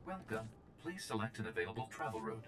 Welcome. Please select an available travel route.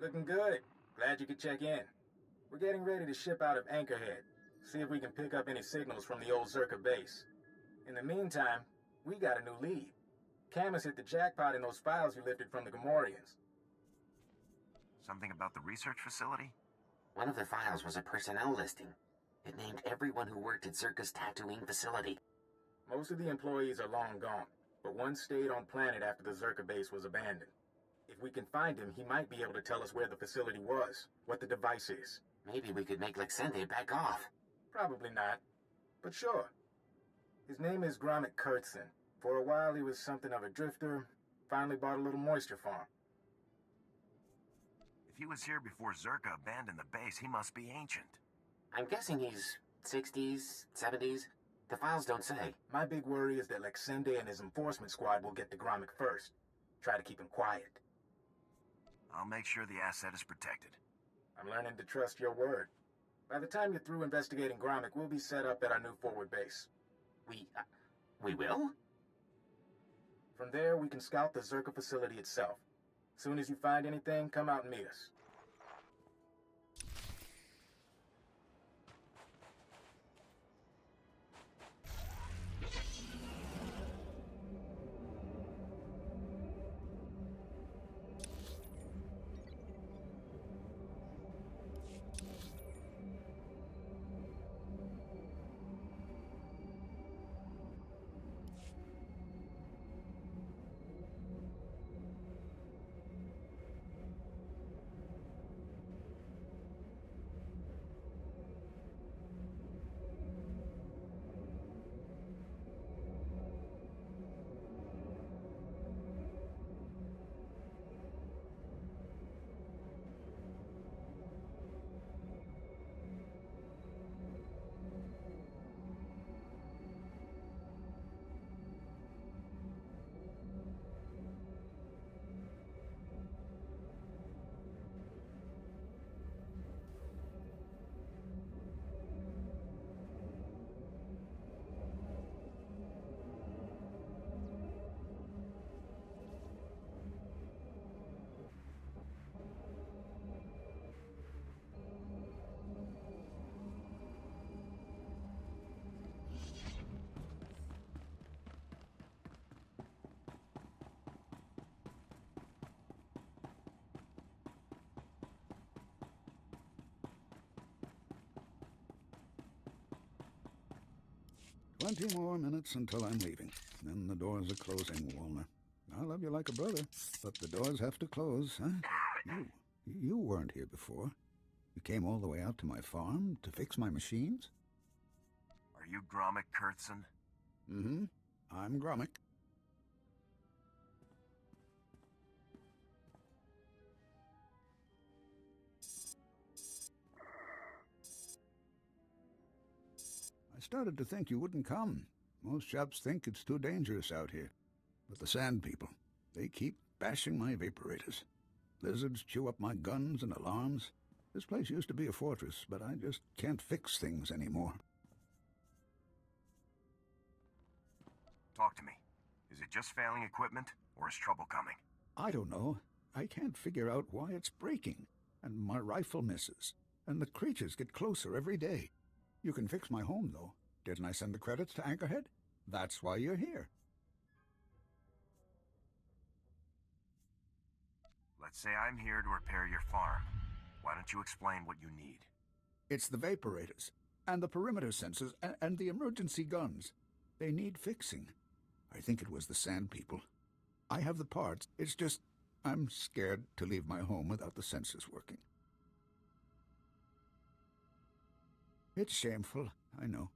Looking good. Glad you could check in. We're getting ready to ship out of Anchorhead. See if we can pick up any signals from the old Zerka base. In the meantime, we got a new lead. Camus hit the jackpot in those files you lifted from the Gamorreans. Something about the research facility? One of the files was a personnel listing. It named everyone who worked at Zerka's Tatooine facility. Most of the employees are long gone, but one stayed on planet after the Zerka base was abandoned. If we can find him, he might be able to tell us where the facility was, what the device is. Maybe we could make Lexende back off. Probably not, but sure. His name is Gromit Kurtzon. For a while he was something of a drifter, finally bought a little moisture farm. If he was here before Zerka abandoned the base, he must be ancient. I'm guessing he's 60s, 70s. The files don't say. My big worry is that Lexende and his enforcement squad will get to Gromit first. Try to keep him quiet. I'll make sure the asset is protected. I'm learning to trust your word. By the time you're through investigating Gromit, we'll be set up at our new forward base. We will? From there, we can scout the Zerka facility itself. Soon as you find anything, come out and meet us. "20 more minutes until I'm leaving. Then the doors are closing, Walner. I love you like a brother, but the doors have to close, huh? You weren't here before. You came all the way out to my farm to fix my machines? Are you Gromit Kurtzon? Mm-hmm. I'm Gromit. I started to think you wouldn't come. Most chaps think it's too dangerous out here. But the Sand People, they keep bashing my vaporators. Lizards chew up my guns and alarms. This place used to be a fortress, but I just can't fix things anymore. Talk to me. Is it just failing equipment, or is trouble coming? I don't know. I can't figure out why it's breaking, and my rifle misses, and the creatures get closer every day. You can fix my home, though. Didn't I send the credits to Anchorhead? That's why you're here. Let's say I'm here to repair your farm. Why don't you explain what you need? It's the vaporators, and the perimeter sensors, and the emergency guns. They need fixing. I think it was the Sand People. I have the parts. It's just, I'm scared to leave my home without the sensors working. It's shameful, I know.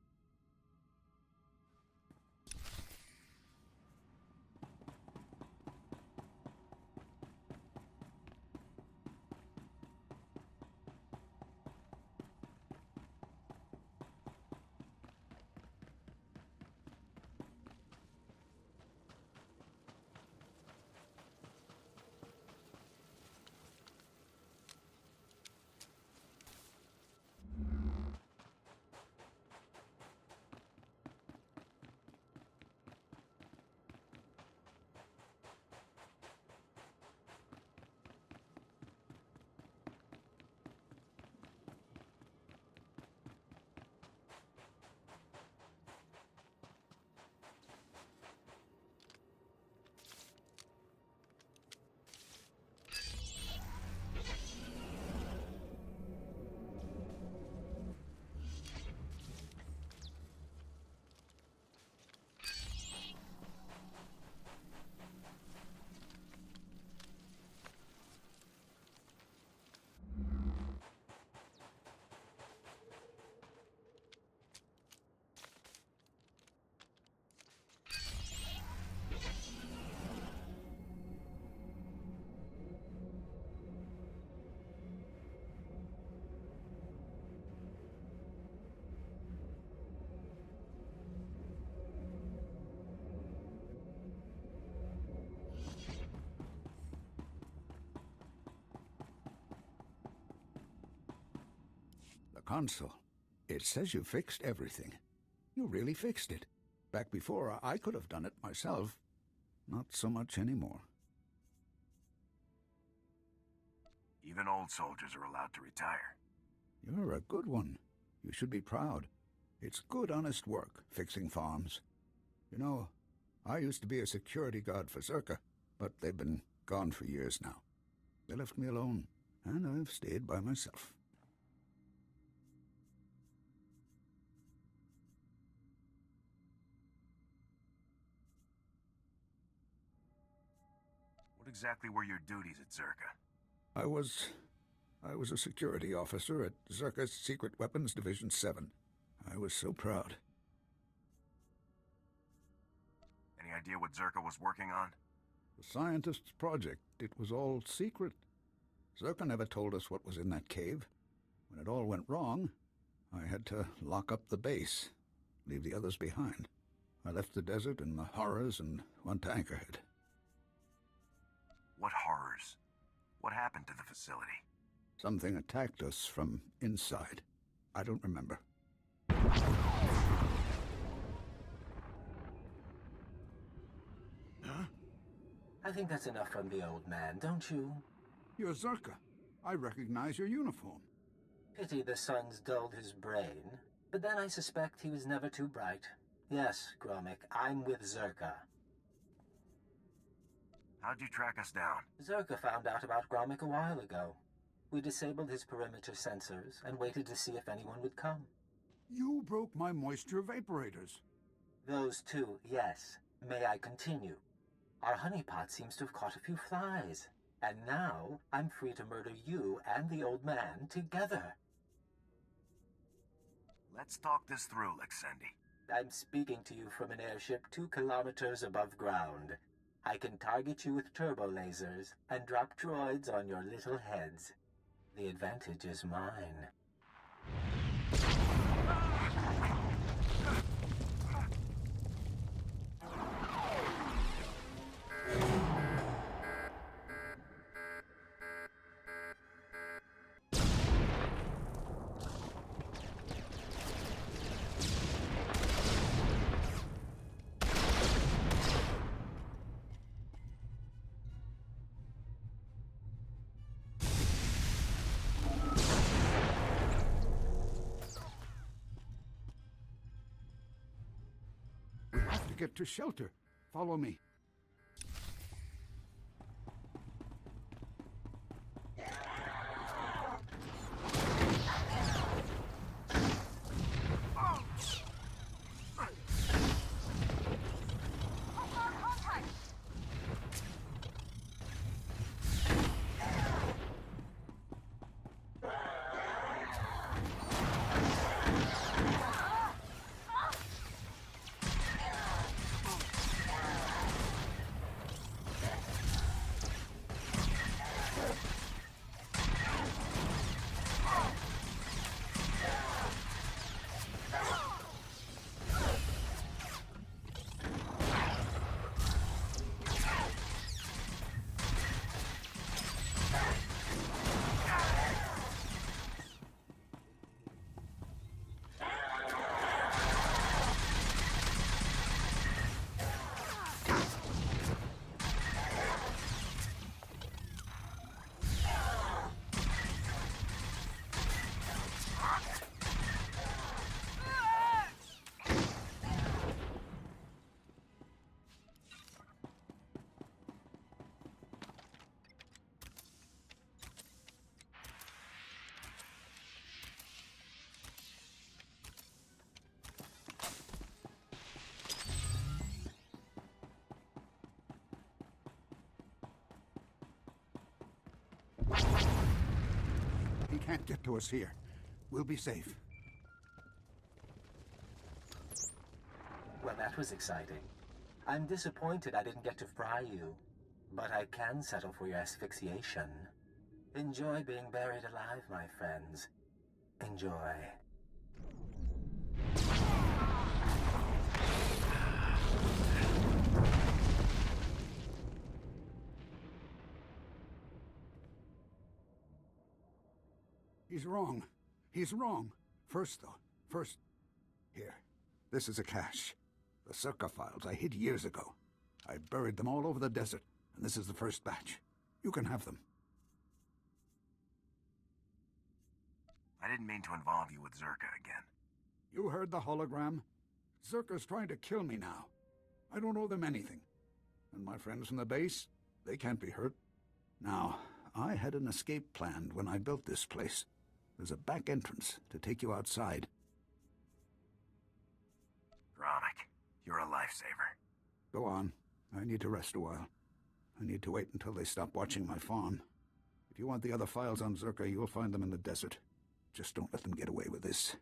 Console. It says you fixed everything. You really fixed it. Back before, I could have done it myself. Not so much anymore. Even old soldiers are allowed to retire. You're a good one. You should be proud. It's good, honest work, fixing farms. You know, I used to be a security guard for Zerka, but they've been gone for years now. They left me alone, and I've stayed by myself. What exactly were your duties at Zerka? I was a security officer at Zerka's Secret Weapons Division 7. I was so proud. Any idea what Zerka was working on? The scientist's project. It was all secret. Zerka never told us what was in that cave. When it all went wrong, I had to lock up the base, leave the others behind. I left the desert and the horrors and went to Anchorhead. What horrors? What happened to the facility? Something attacked us from inside. I don't remember. Huh? I think that's enough from the old man, don't you? You're Zerka. I recognize your uniform. Pity the sun's dulled his brain. But then I suspect he was never too bright. Yes, Gromik, I'm with Zerka. How'd you track us down? Zerka found out about Gromik a while ago. We disabled his perimeter sensors and waited to see if anyone would come. You broke my moisture vaporators. Those two, yes. May I continue? Our honeypot seems to have caught a few flies. And now, I'm free to murder you and the old man together. Let's talk this through, Lexendi. I'm speaking to you from an airship 2 kilometers above ground. I can target you with turbo lasers and drop droids on your little heads. The advantage is mine. get to shelter. Follow me. He can't get to us here. We'll be safe. Well, that was exciting. I'm disappointed I didn't get to fry you. But I can settle for your asphyxiation. Enjoy being buried alive, my friends. Enjoy. He's wrong. He's wrong. First, here. This is a cache. The Circa files I hid years ago. I buried them all over the desert, and this is the first batch. You can have them. I didn't mean to involve you with Zerka again. You heard the hologram? Zerka's trying to kill me now. I don't owe them anything. And my friends from the base, they can't be hurt. Now, I had an escape planned when I built this place. There's a back entrance to take you outside. Romick, you're a lifesaver. Go on. I need to rest a while. I need to wait until they stop watching my farm. If you want the other files on Zerka, you'll find them in the desert. Just don't let them get away with this.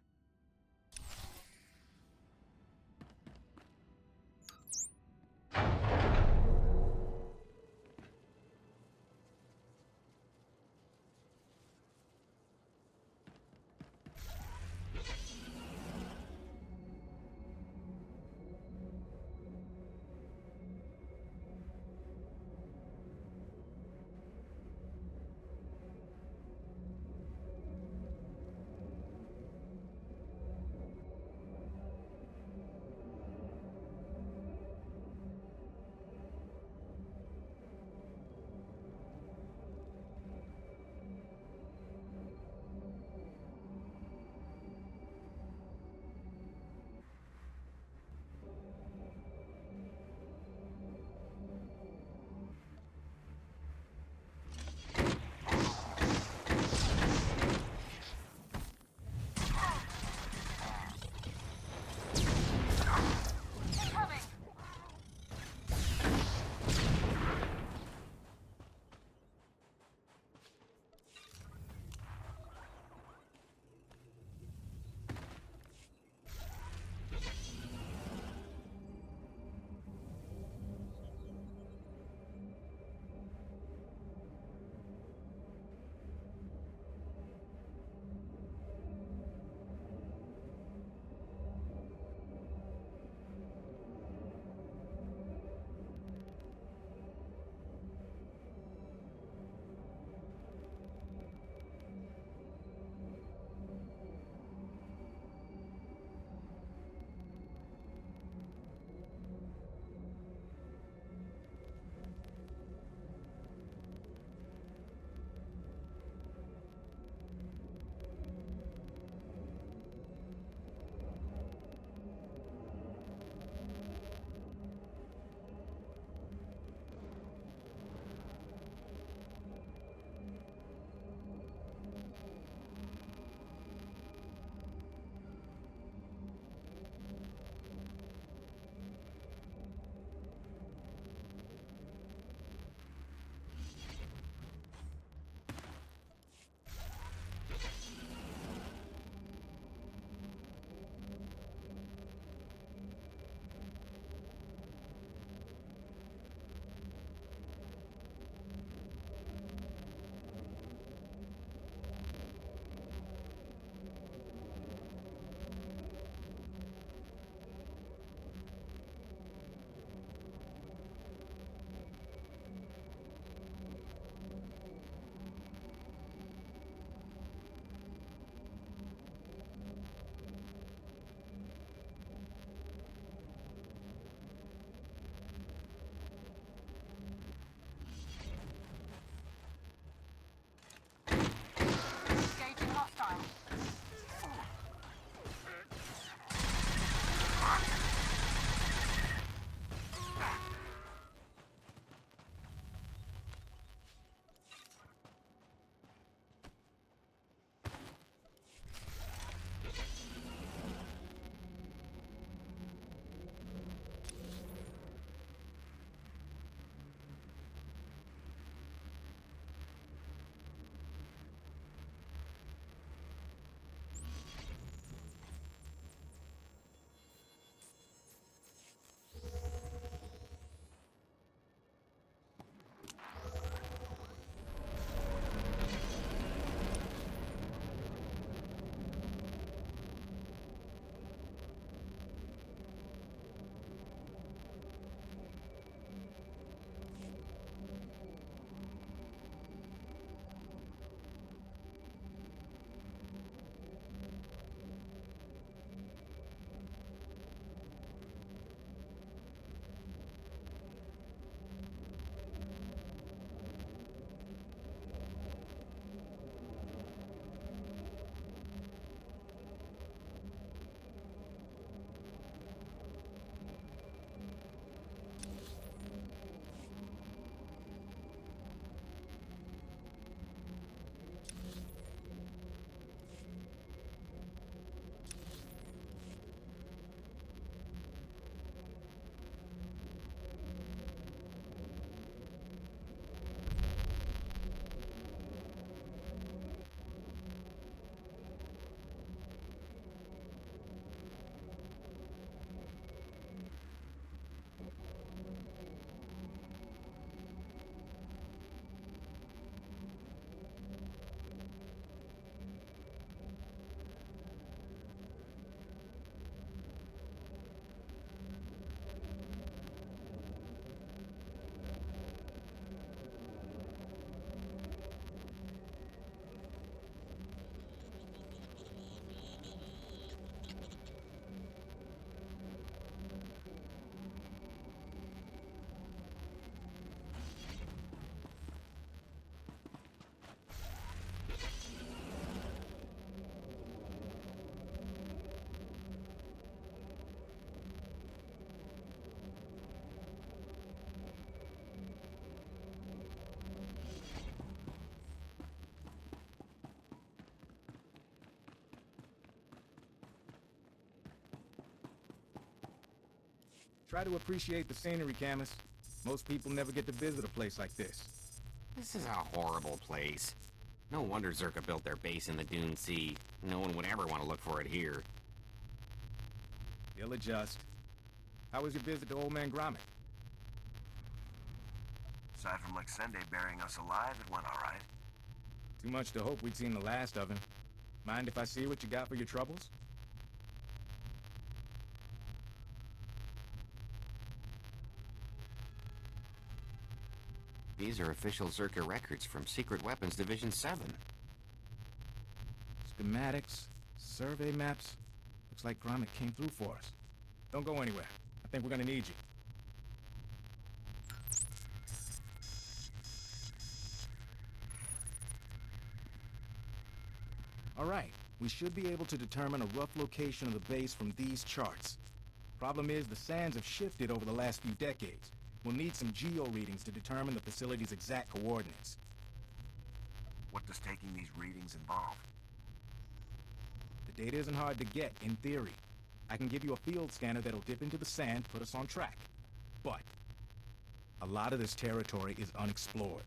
Try to appreciate the scenery, Camus. Most people never get to visit a place like this. This is a horrible place. No wonder Zerka built their base in the Dune Sea. No one would ever want to look for it here. They'll adjust. How was your visit to Old Man Gromit? Aside from Lexende burying us alive, it went alright. Too much to hope we'd seen the last of him. Mind if I see what you got for your troubles? These are official Zerka records from Secret Weapons Division 7. Schematics, survey maps. Looks like Gromit came through for us. Don't go anywhere. I think we're gonna need you. All right, we should be able to determine a rough location of the base from these charts. Problem is, the sands have shifted over the last few decades. We'll need some geo readings to determine the facility's exact coordinates. What does taking these readings involve? The data isn't hard to get, in theory. I can give you a field scanner that'll dip into the sand, put us on track. But a lot of this territory is unexplored.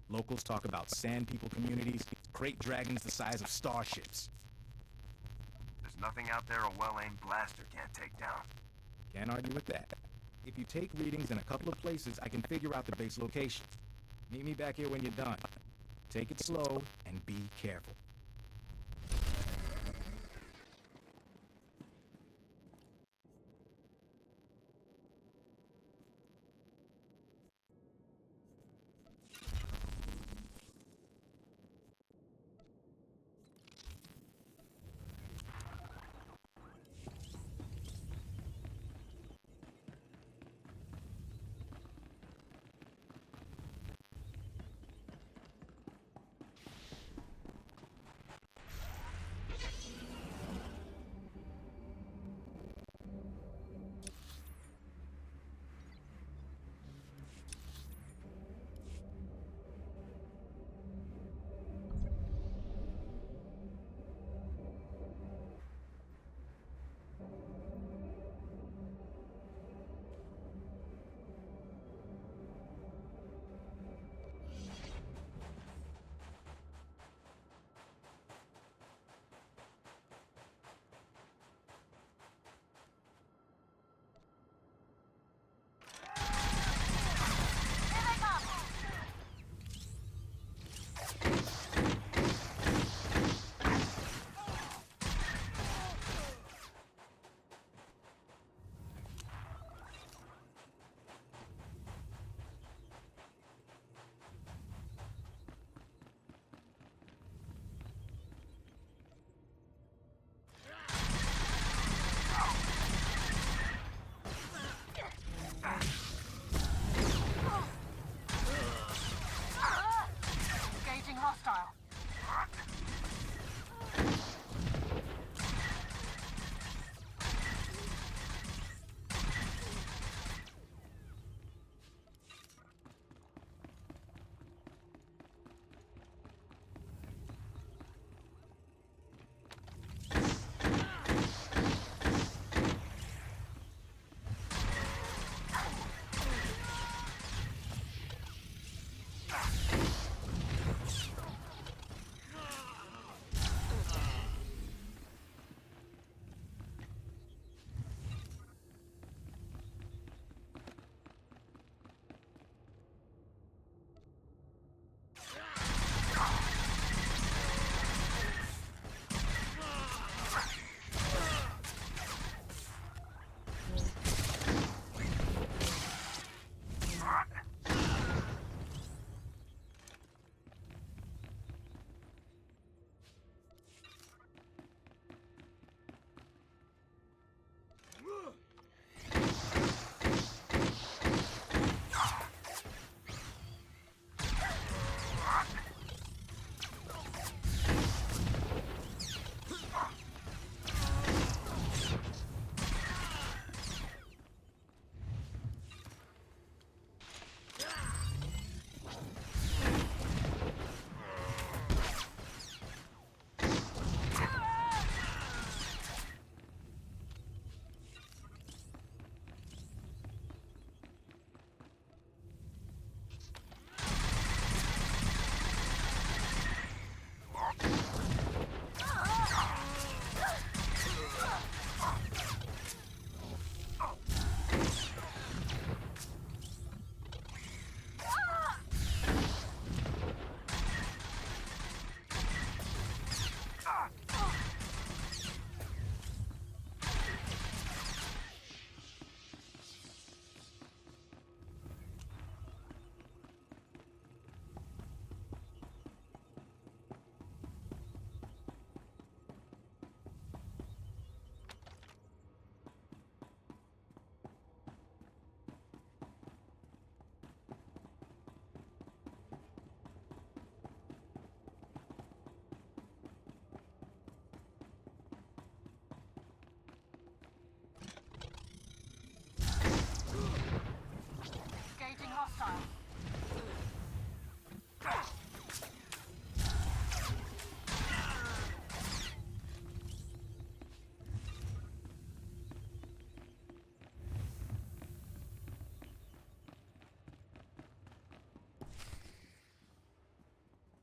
Locals talk about sand people communities, crate dragons the size of starships. There's nothing out there a well-aimed blaster can't take down. Can't argue with that. If you take readings in a couple of places, I can figure out the base location. Meet me back here when you're done. Take it slow and be careful.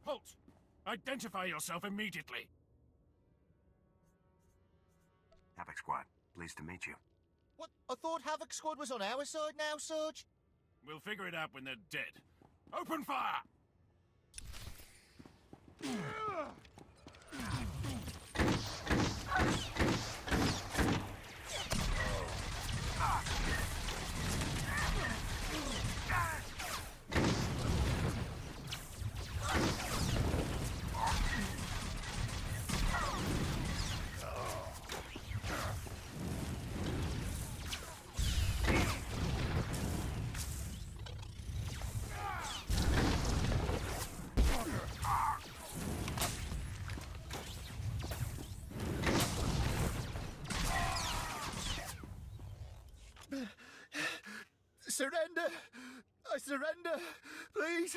Halt! Identify yourself immediately. Havoc Squad, pleased to meet you. What? I thought Havoc Squad was on our side now, Sarge. We'll figure it out when they're dead. Open fire! Surrender! I surrender! Please!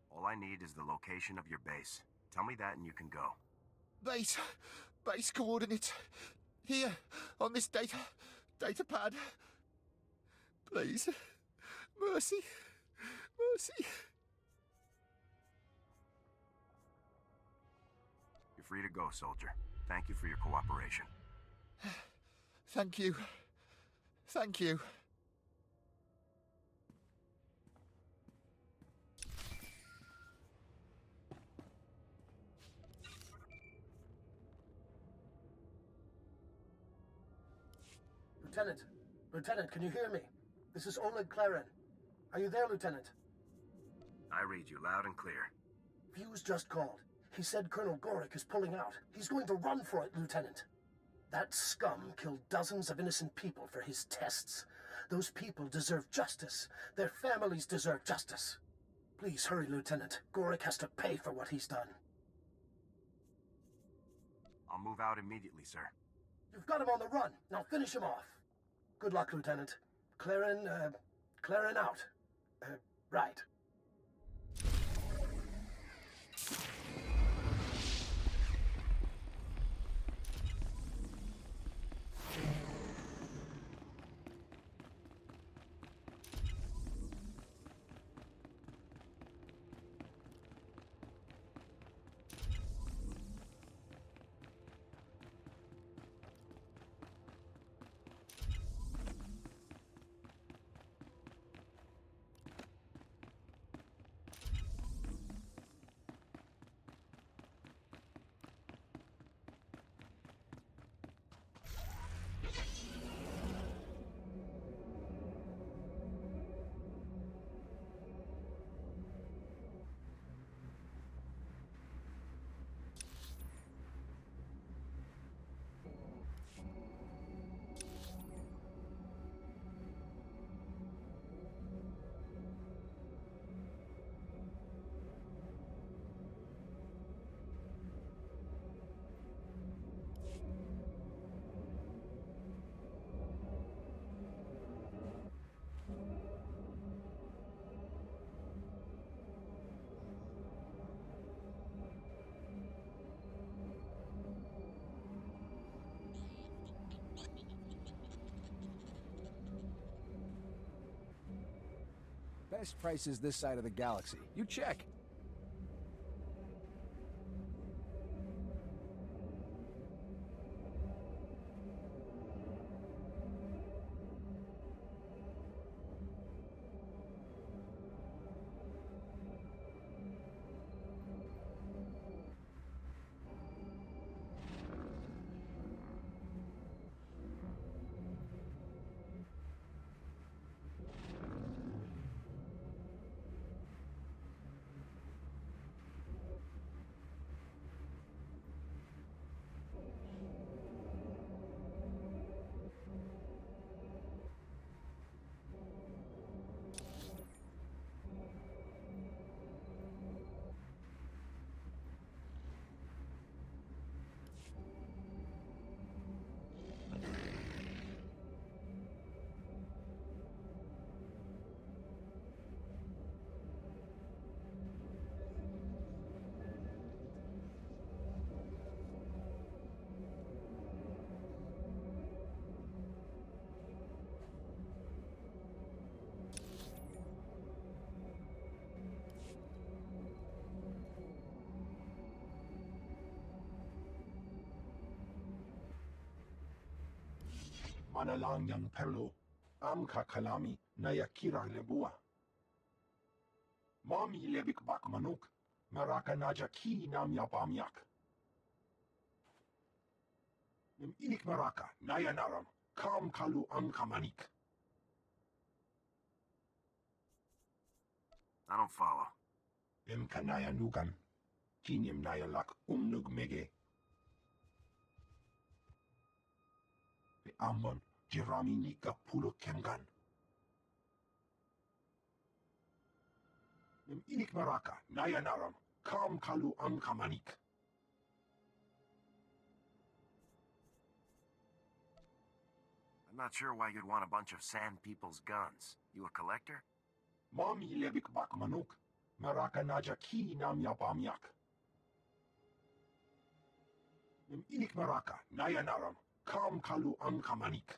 All I need is the location of your base. Tell me that and you can go. Base coordinates. Here, on this data pad. Please. Mercy. Mercy. You're free to go, soldier. Thank you for your cooperation. Thank you. Thank you. Lieutenant, can you hear me? This is Oleg Claren. Are you there, Lieutenant? I read you loud and clear. Fuse just called. He said Colonel Gorik is pulling out. He's going to run for it, Lieutenant. That scum killed dozens of innocent people for his tests. Those people deserve justice. Their families deserve justice. Please hurry, Lieutenant. Gorik has to pay for what he's done. I'll move out immediately, sir. You've got him on the run. Now finish him off. Good luck, Lieutenant. Claren out. Right. Best prices this side of the galaxy. You check. manalang yang perlu. Am kakalami na yakira lebua. Mami lebik bak manuk. Maraka naja ki nam yapamyak. Inik maraka nayanaram. Kam kalu am kamanik. I don't follow. Kanaya nugan. Kinim nayalak umnug mege. Amon jirami nika pulo kengan. Inik maraka nayanaram. Kam kalu am kamanik. I'm not sure why you'd want a bunch of sand people's guns. You a collector? Mami lebik bak manuk. Maraka naja ki nam yapamyak. Inik maraka nayanaram. Kam kalu am kamanik.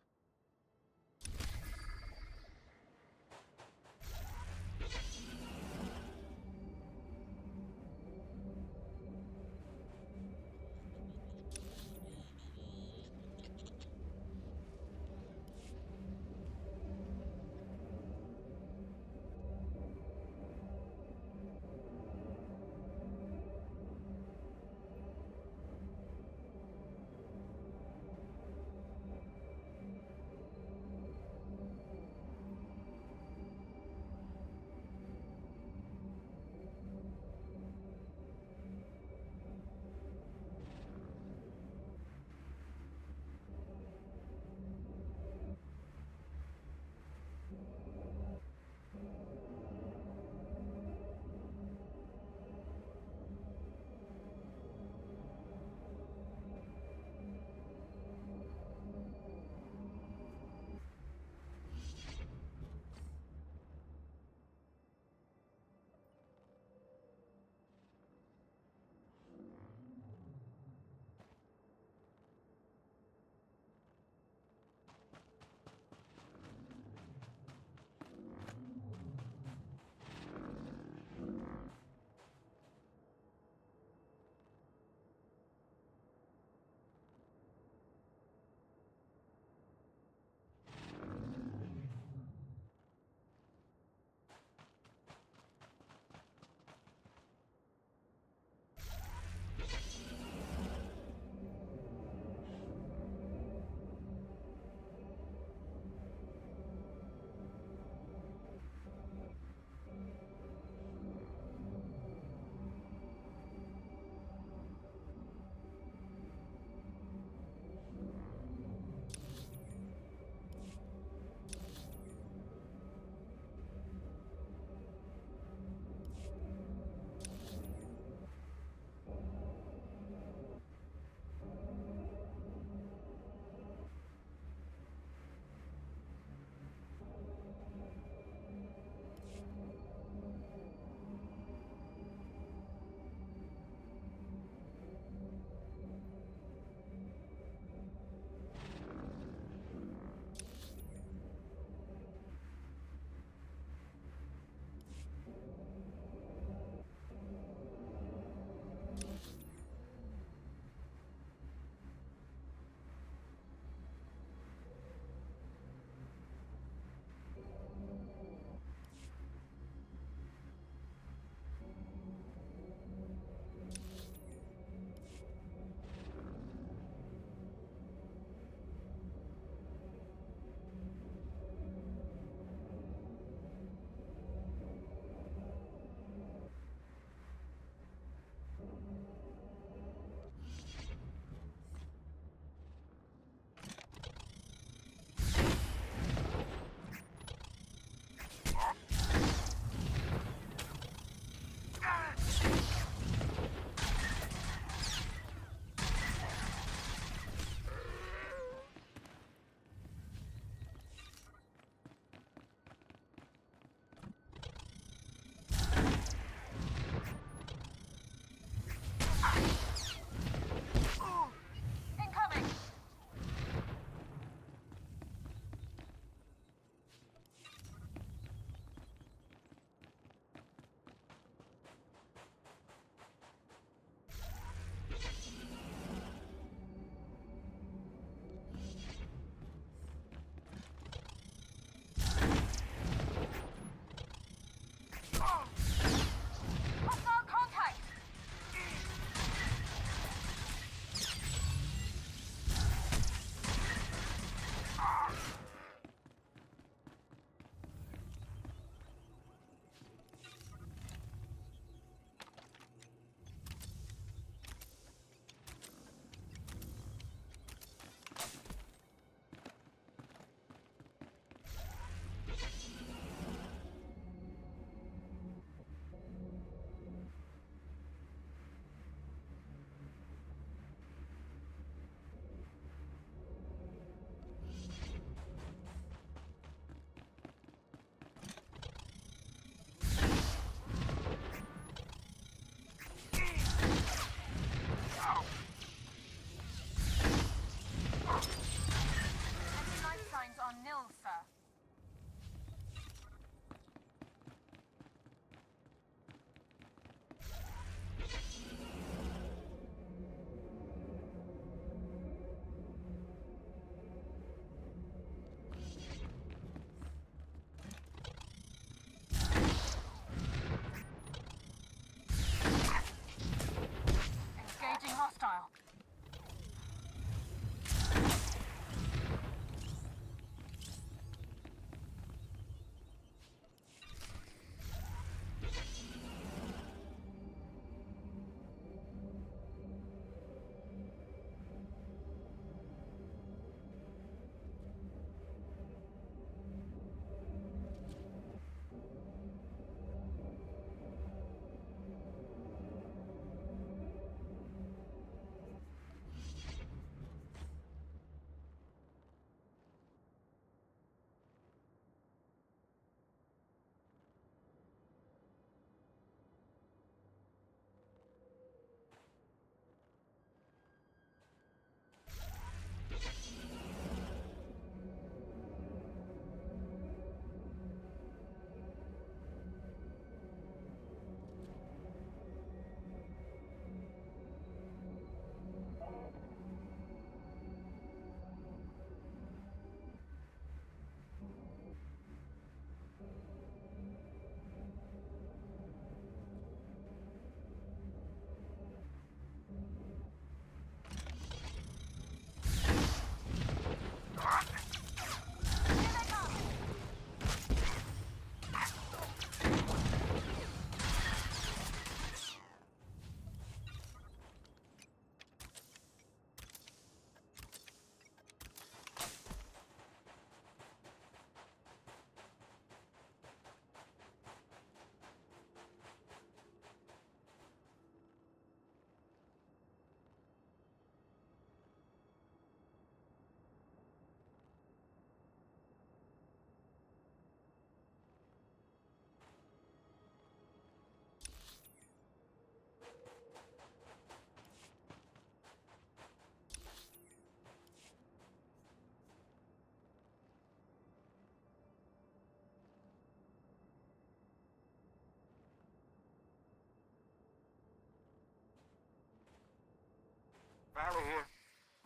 Valley here.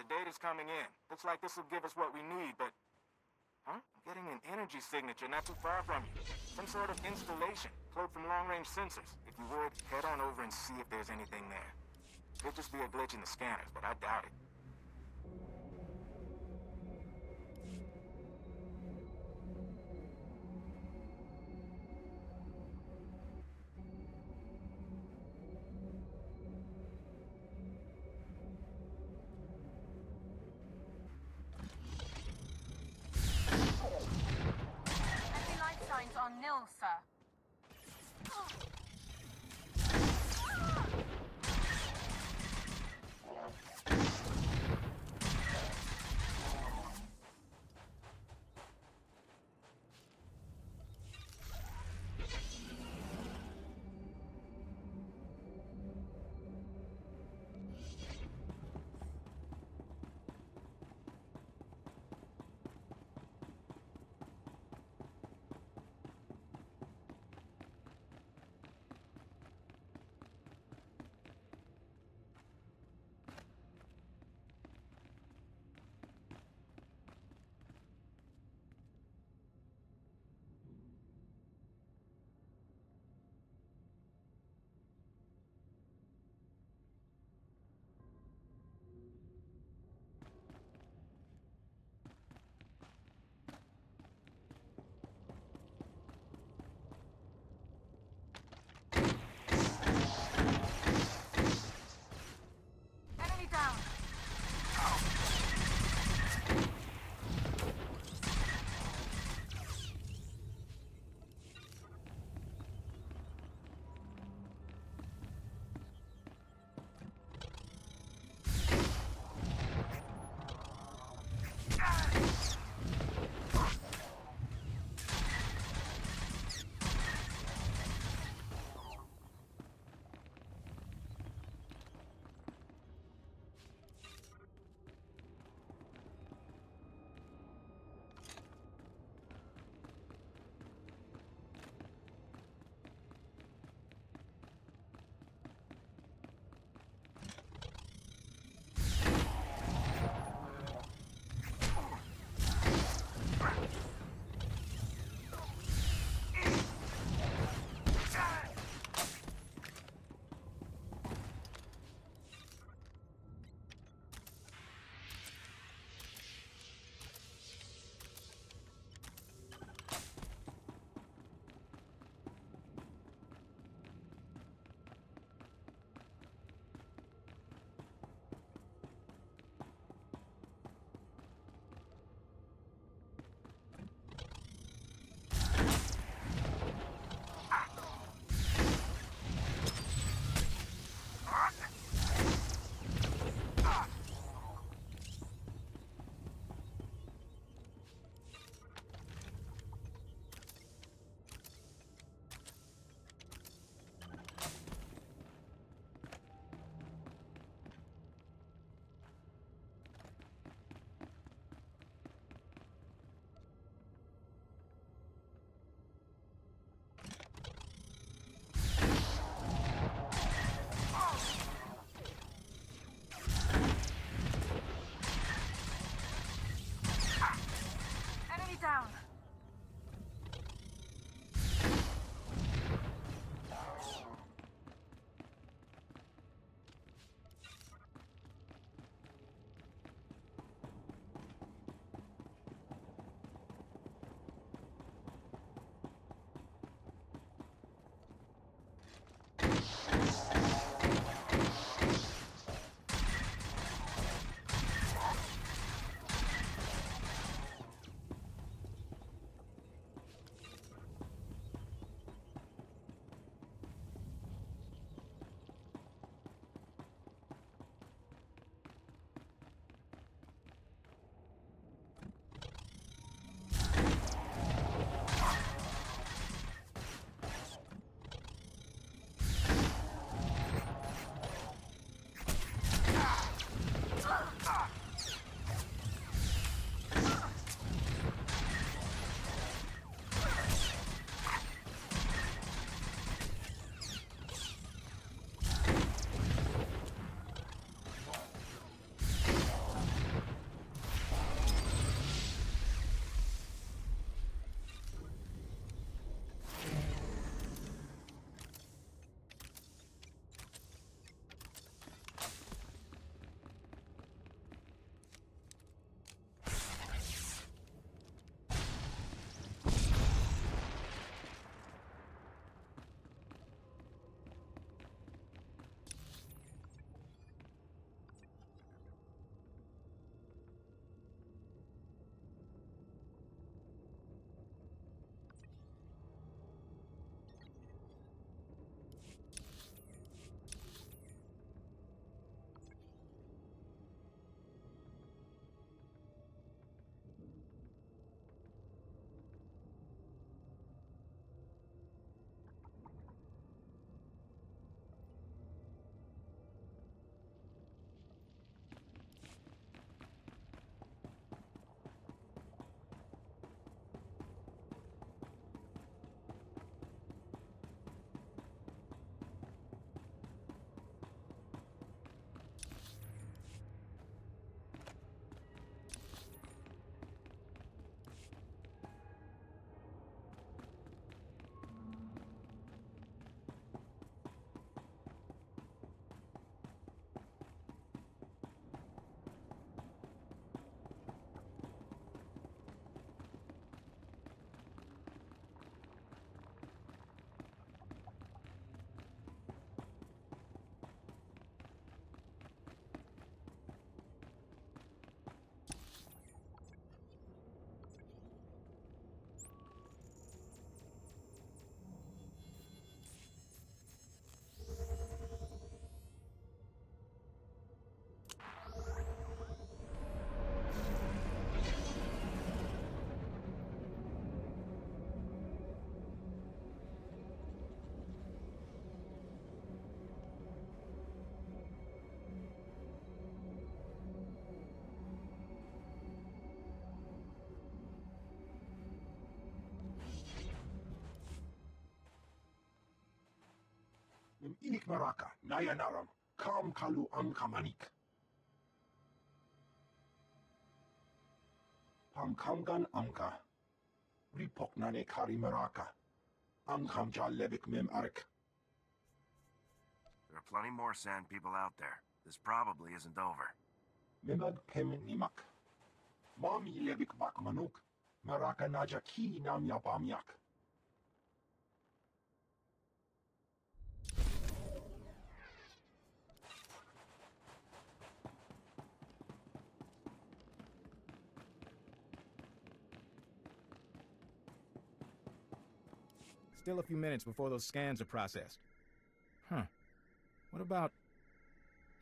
The data's coming in. Looks like this will give us what we need, but... Huh? I'm getting an energy signature not too far from you. Some sort of installation, cloaked from long-range sensors. If you would, head on over and see if there's anything there. Could just be a glitch in the scanners, but I doubt it. Every life signs are nil, sir. Maraka, Nayanaram, Kam Kalu Kamanik. Pam Kamgan Amka. Ripoknane Kari Maraka. Amkamja Levik Mem Arik. There are plenty more sand people out there. This probably isn't over. Mimag Pem Nimak. Mami Levik Bak Manuk. Maraka Naja Ki Nam Yapamyak. Still a few minutes before those scans are processed. Huh. What about...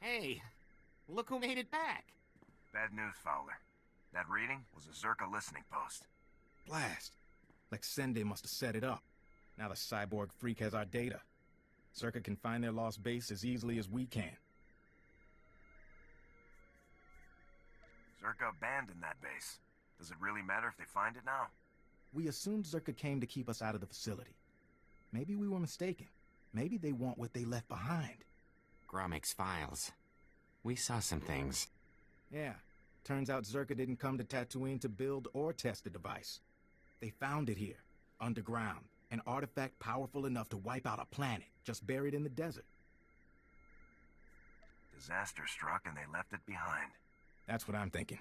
Hey, look who made it back. Bad news, Fowler. That reading was a Zerka listening post. Blast. Lexende must have set it up. Now the cyborg freak has our data. Zerka can find their lost base as easily as we can. Zerka abandoned that base. Does it really matter if they find it now? We assumed Zerka came to keep us out of the facility. Maybe we were mistaken. Maybe they want what they left behind. Gromik's files. We saw some things. Yeah. Turns out Zerka didn't come to Tatooine to build or test the device. They found it here, underground. An artifact powerful enough to wipe out a planet, just buried in the desert. Disaster struck and they left it behind. That's what I'm thinking.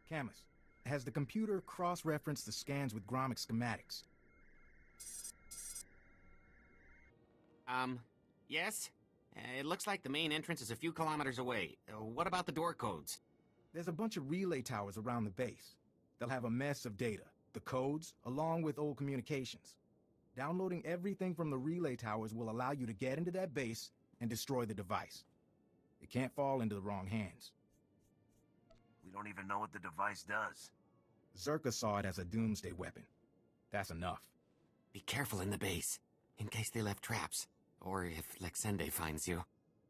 Camus, has the computer cross-referenced the scans with Gromik schematics? Yes? It looks like the main entrance is a few kilometers away. What about the door codes? There's a bunch of relay towers around the base. They'll have a mess of data, the codes, along with old communications. Downloading everything from the relay towers will allow you to get into that base and destroy the device. It can't fall into the wrong hands. We don't even know what the device does. Zerka saw it as a doomsday weapon. That's enough. Be careful in the base, in case they left traps. Or if Lexende finds you.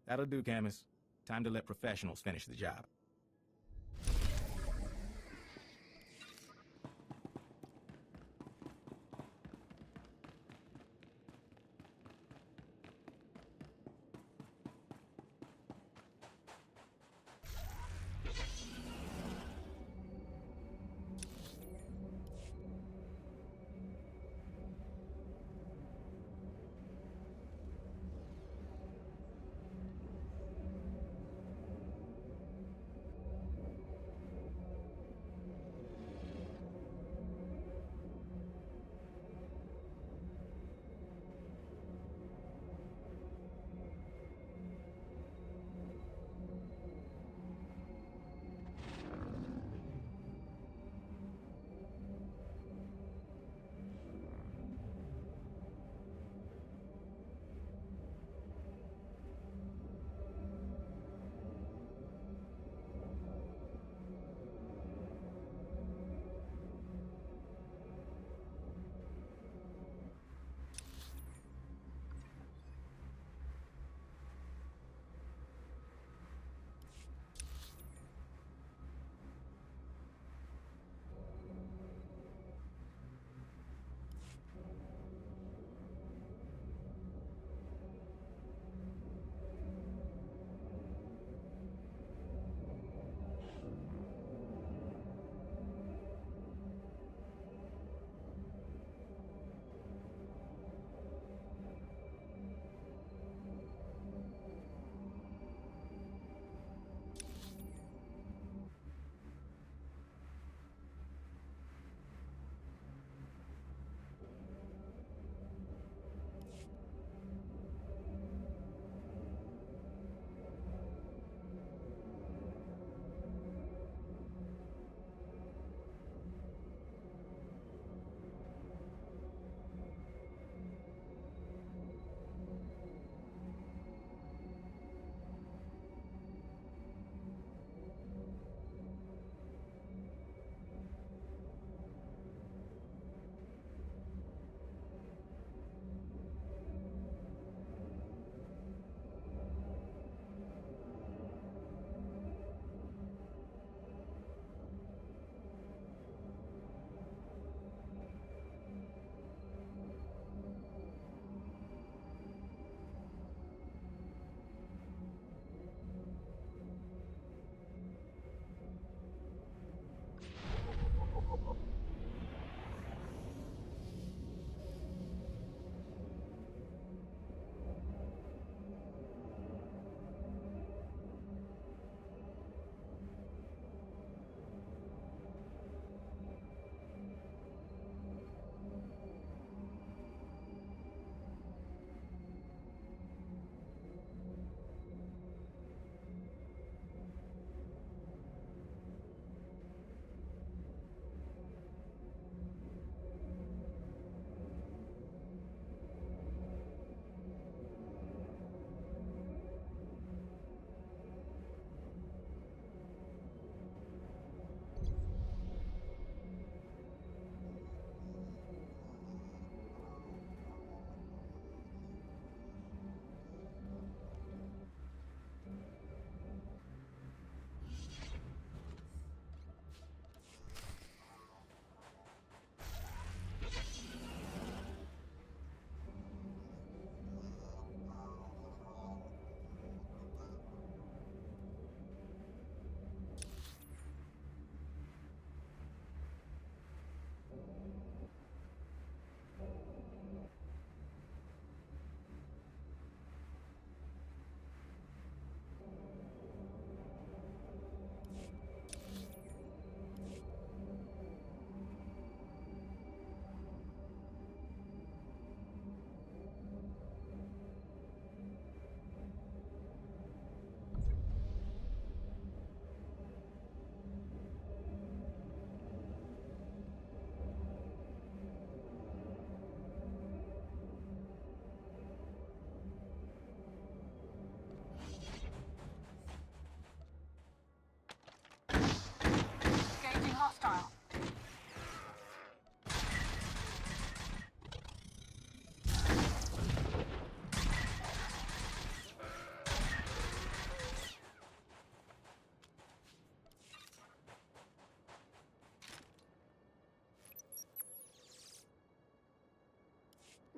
That'll do, Camus. Time to let professionals finish the job.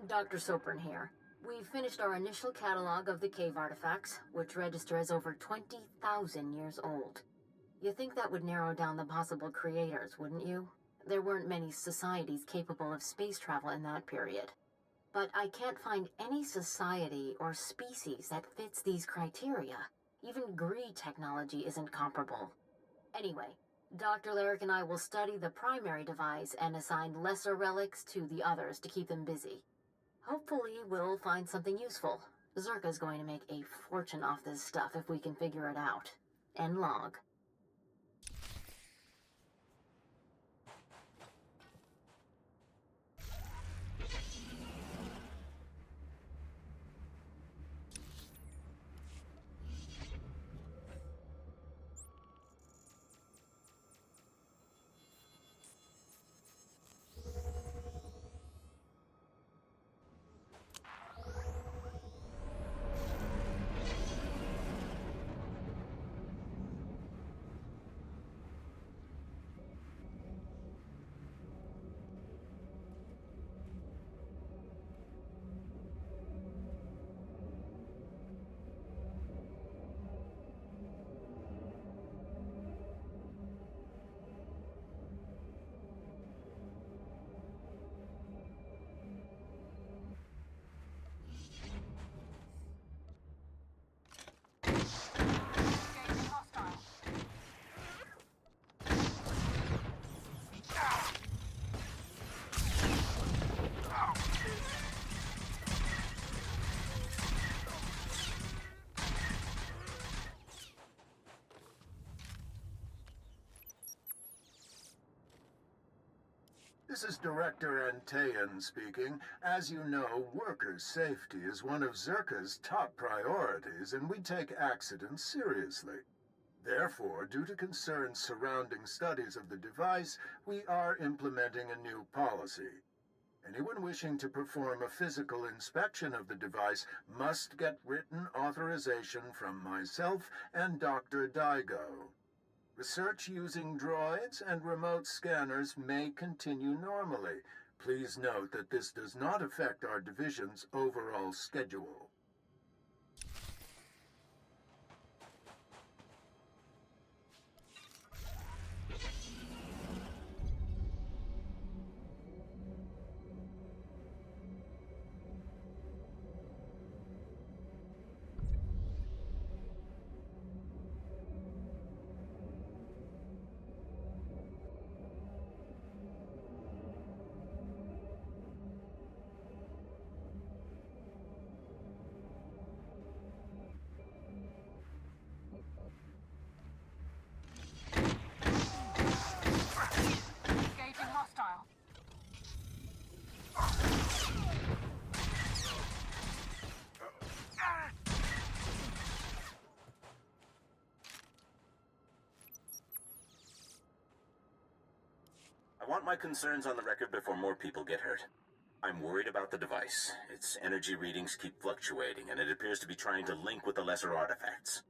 Dr. Sopran here. We finished our initial catalog of the cave artifacts, which register as over 20,000 years old. You think that would narrow down the possible creators, wouldn't you? There weren't many societies capable of space travel in that period. But I can't find any society or species that fits these criteria. Even Gree technology isn't comparable. Anyway, Dr. Larrick and I will study the primary device and assign lesser relics to the others to keep them busy. Hopefully, we'll find something useful. Zerka's going to make a fortune off this stuff if we can figure it out. End log. This is Director Antaean speaking. As you know, worker safety is one of Zerka's top priorities, and we take accidents seriously. Therefore, due to concerns surrounding studies of the device, we are implementing a new policy. Anyone wishing to perform a physical inspection of the device must get written authorization from myself and Dr. Daigo. Research using droids and remote scanners may continue normally. Please note that this does not affect our division's overall schedule. I want my concerns on the record before more people get hurt. I'm worried about the device. Its energy readings keep fluctuating, and it appears to be trying to link with the lesser artifacts.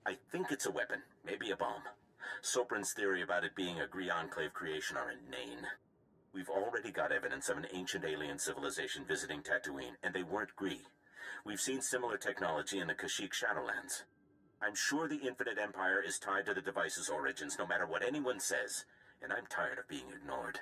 I think it's a weapon, maybe a bomb. Sopran's theory about it being a Gree Enclave creation are inane. We've already got evidence of an ancient alien civilization visiting Tatooine, and they weren't Gree. We've seen similar technology in the Kashyyyk Shadowlands. I'm sure the Infinite Empire is tied to the device's origins, no matter what anyone says. And I'm tired of being ignored.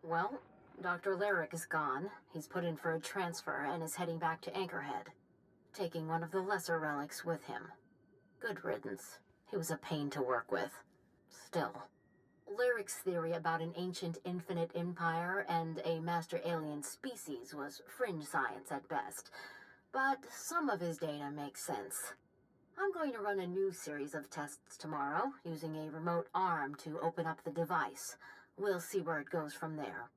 Well, Dr. Lyric is gone. He's put in for a transfer and is heading back to Anchorhead, taking one of the lesser relics with him. Good riddance. He was a pain to work with. Still. Lyric's theory about an ancient infinite empire and a master alien species was fringe science at best, but some of his data makes sense. I'm going to run a new series of tests tomorrow, using a remote arm to open up the device. We'll see where it goes from there.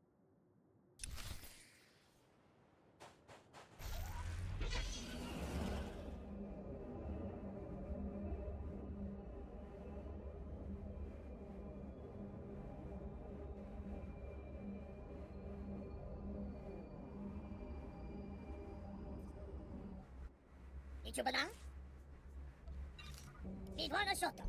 Ichiban na? Idwana Soto.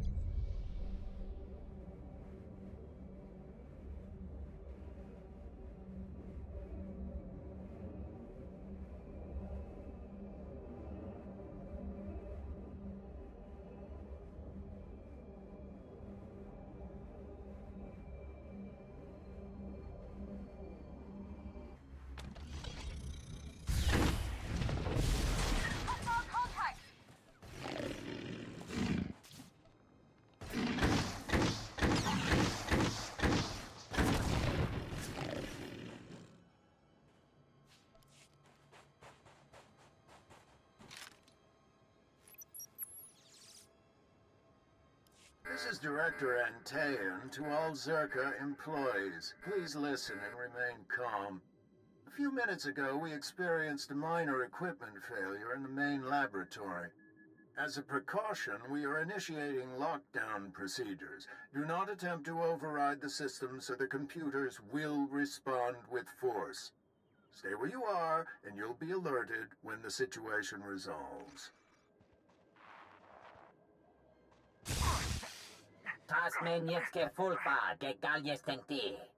This is Director Antaeon to all Zerka employees. Please listen and remain calm. A few minutes ago, we experienced a minor equipment failure in the main laboratory. As a precaution, we are initiating lockdown procedures. Do not attempt to override the system, so the computers will respond with force. Stay where you are, and you'll be alerted when the situation resolves. Tas men jetzt gefulpa, gegal jestenti.